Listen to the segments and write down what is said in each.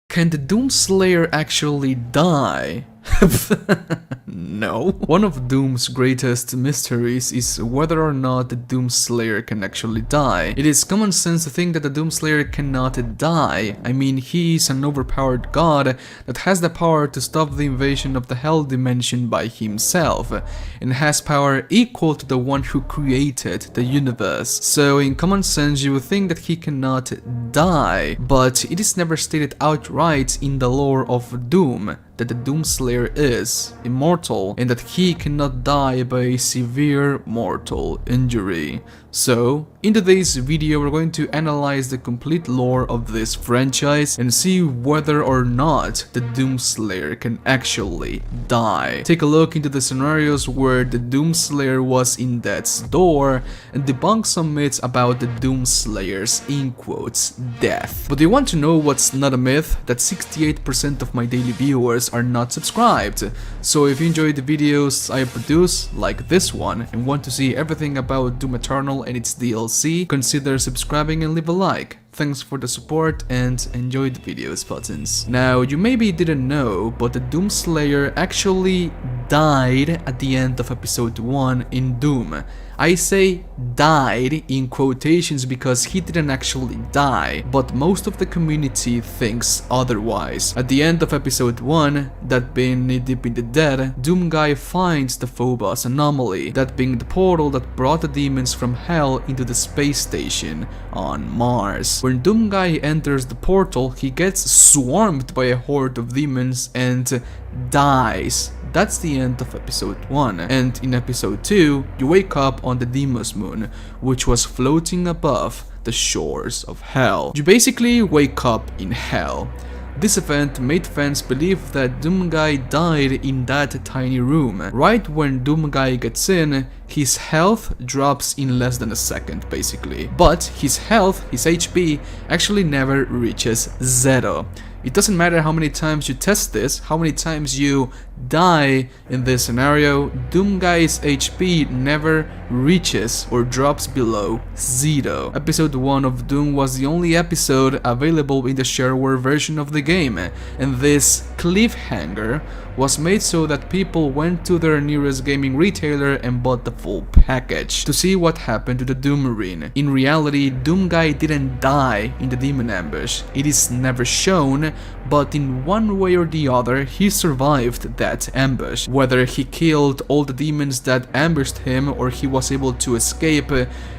Can the Doomslayer actually die? No. One of Doom's greatest mysteries is whether or not the Doomslayer can actually die. It is common sense to think that the Doomslayer cannot die. I mean, he is an overpowered god that has the power to stop the invasion of the Hell Dimension by himself, and has power equal to the one who created the universe. So in common sense you would think that he cannot die, but it is never stated outright in the lore of Doom that the Doomslayer is immortal and that he cannot die by a severe mortal injury. So, in today's video we're going to analyze the complete lore of this franchise and see whether or not the Doomslayer can actually die. Take a look into the scenarios where the Doomslayer was in death's door and debunk some myths about the Doomslayer's, in quotes, death. But do you want to know what's not a myth? That 68% of my daily viewers are not subscribed. So if you enjoy the videos I produce, like this one, and want to see everything about Doom Eternal and its DLC, consider subscribing and leave a like. Thanks for the support and enjoy the videos, buttons. Now, you maybe didn't know, but the Doomslayer actually died at the end of episode 1 in Doom. I say died in quotations because he didn't actually die, but most of the community thinks otherwise. At the end of episode 1, that being knee deep in the dead, Doomguy finds the Phobos anomaly, that being the portal that brought the demons from hell into the space station on Mars. When Doomguy enters the portal, he gets swarmed by a horde of demons and dies. That's the end of episode 1, and in episode 2, you wake up on the Deimos moon, which was floating above the shores of hell. You basically wake up in hell. This event made fans believe that Doomguy died in that tiny room. Right when Doomguy gets in, his health drops in less than a second basically. But his health, his HP, actually never reaches zero. It doesn't matter how many times you test this, how many times you die in this scenario, Doomguy's HP never reaches or drops below 0. Episode 1 of Doom was the only episode available in the shareware version of the game, and this cliffhanger was made so that people went to their nearest gaming retailer and bought the full package to see what happened to the Doom Marine. In reality, Doomguy didn't die in the demon ambush. It is never shown, but in one way or the other he survived that ambush. Whether he killed all the demons that ambushed him or he was able to escape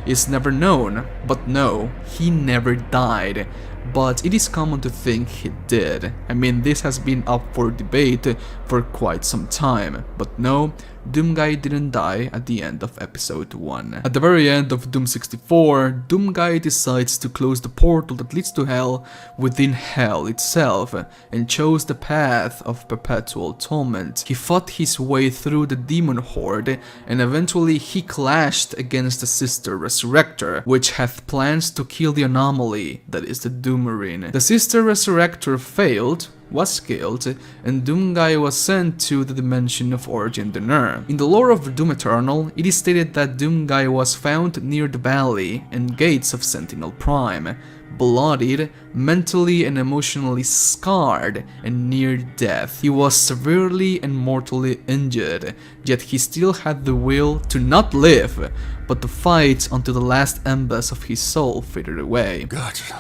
is never known. But no, he never died. But it is common to think he did. I mean, this has been up for debate for quite some time, but no, Doomguy didn't die at the end of episode 1. At the very end of Doom 64, Doomguy decides to close the portal that leads to hell within hell itself, and chose the path of perpetual torment. He fought his way through the demon horde, and eventually he clashed against the Sister Resurrector, which hath plans to kill the anomaly that is the Doom Marine. The Sister Resurrector failed, was killed, and Doomguy was sent to the dimension of Origin D'Honneur. In the lore of Doom Eternal, it is stated that Doomguy was found near the valley and gates of Sentinel Prime, bloodied, mentally and emotionally scarred, and near death. He was severely and mortally injured, yet he still had the will to not live, but to fight until the last embers of his soul faded away. Guts.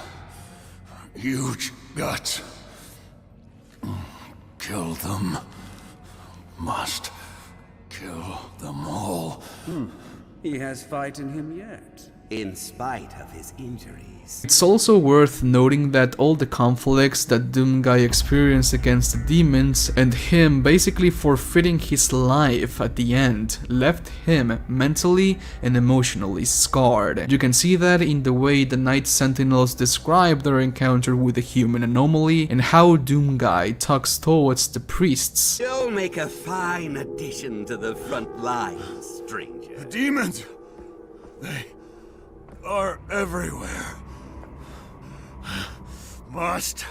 Huge guts. Kill them. Must kill them all. He has fight in him yet. In spite of his injuries. It's also worth noting that all the conflicts that Doomguy experienced against the demons and him basically forfeiting his life at the end left him mentally and emotionally scarred. You can see that in the way the Night Sentinels describe their encounter with the human anomaly and how Doomguy talks towards the priests. You'll make a fine addition to the front lines, stranger. The demons! They are everywhere. Must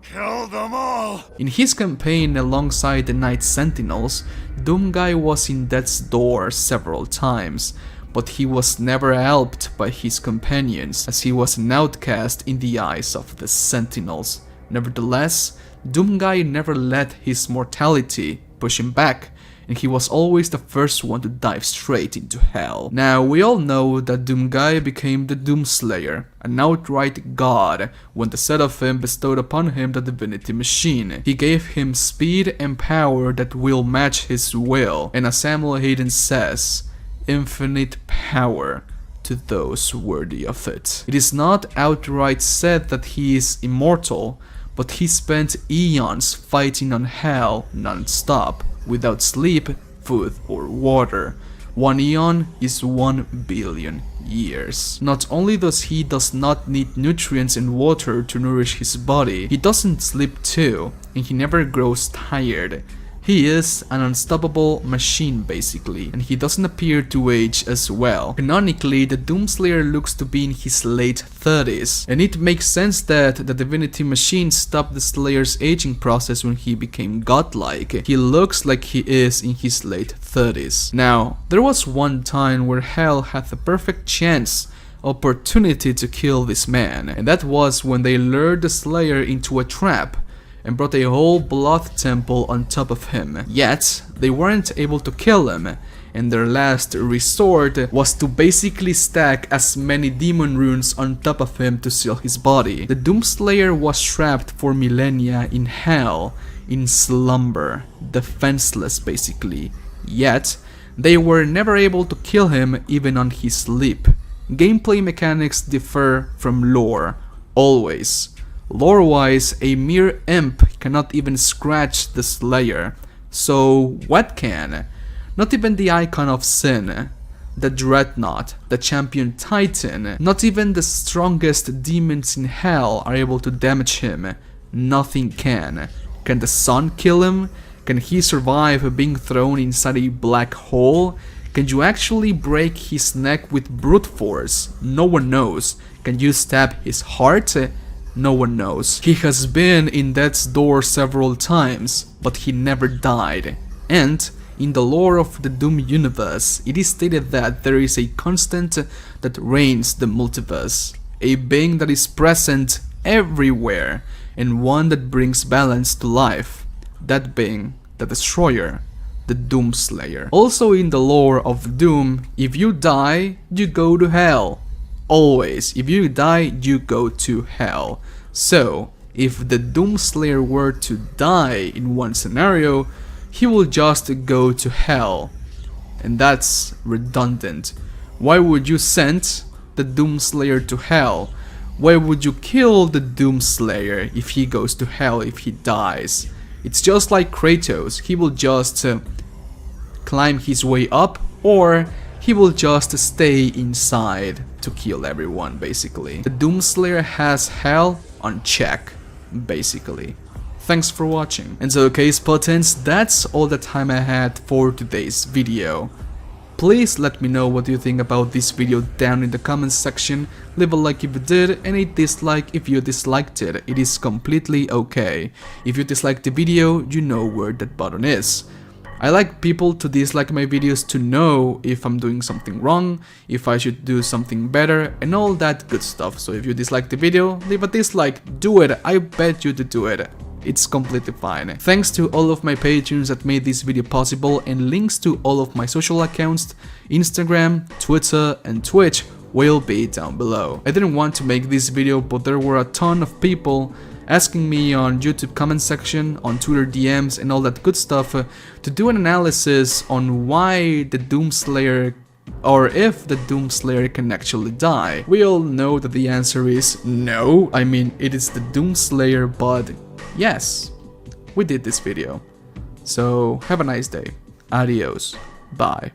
kill them all. In his campaign alongside the Night Sentinels, Doomguy was in death's door several times, but he was never helped by his companions, as he was an outcast in the eyes of the Sentinels. Nevertheless, Doomguy never let his mortality push him back, and he was always the first one to dive straight into hell. Now, we all know that Doomguy became the Doomslayer, an outright god, when the Seraphim bestowed upon him the Divinity machine. He gave him speed and power that will match his will, and as Samuel Hayden says, infinite power to those worthy of it. It is not outright said that he is immortal, but he spent eons fighting on hell non-stop, without sleep, food or water. 1 eon is 1 billion years. Not only does he not need nutrients and water to nourish his body, he doesn't sleep too, and he never grows tired. He is an unstoppable machine basically, and he doesn't appear to age as well. Canonically, the Doomslayer looks to be in his late 30s, and it makes sense that the Divinity machine stopped the Slayer's aging process when he became godlike. He looks like he is in his late 30s. Now, there was one time where Hell had the perfect opportunity to kill this man, and that was when they lured the Slayer into a trap and brought a whole blood temple on top of him. Yet, they weren't able to kill him, and their last resort was to basically stack as many demon runes on top of him to seal his body. The Doomslayer was trapped for millennia in hell, in slumber, defenseless basically. Yet, they were never able to kill him even on his sleep. Gameplay mechanics differ from lore, always. Lore-wise, a mere imp cannot even scratch the Slayer. So what can? Not even the Icon of Sin, the Dreadnought, the Champion Titan, not even the strongest demons in hell are able to damage him. Nothing can. Can the sun kill him? Can he survive being thrown inside a black hole? Can you actually break his neck with brute force? No one knows. Can you stab his heart? No one knows. He has been in death's door several times, but he never died. And in the lore of the Doom universe, it is stated that there is a constant that reigns the multiverse, a being that is present everywhere, and one that brings balance to life, that being the Destroyer, the Doomslayer. Also in the lore of Doom, if you die, you go to hell. Always, if you die, you go to hell. So, if the Doomslayer were to die in one scenario, he will just go to hell. And that's redundant. Why would you send the Doomslayer to hell? Why would you kill the Doomslayer if he goes to hell, if he dies? It's just like Kratos, he will just climb his way up, or he will just stay inside to kill everyone, basically. The Doomslayer has hell on check, basically. Thanks for watching. And so, case Potents, that's all the time I had for today's video. Please let me know what you think about this video down in the comments section. Leave a like if you did, and a dislike if you disliked it. It is completely okay. If you disliked the video, you know where that button is. I like people to dislike my videos to know if I'm doing something wrong, if I should do something better, and all that good stuff. So if you dislike the video, leave a dislike, do it, I bet you to do it. It's completely fine. Thanks to all of my patrons that made this video possible, and links to all of my social accounts, Instagram, Twitter, and Twitch will be down below. I didn't want to make this video, but there were a ton of people asking me on YouTube comment section, on Twitter DMs, and all that good stuff to do an analysis on why the Doomslayer, or if the Doomslayer can actually die. We all know that the answer is no. I mean, it is the Doomslayer, but yes, we did this video. So have a nice day. Adios. Bye.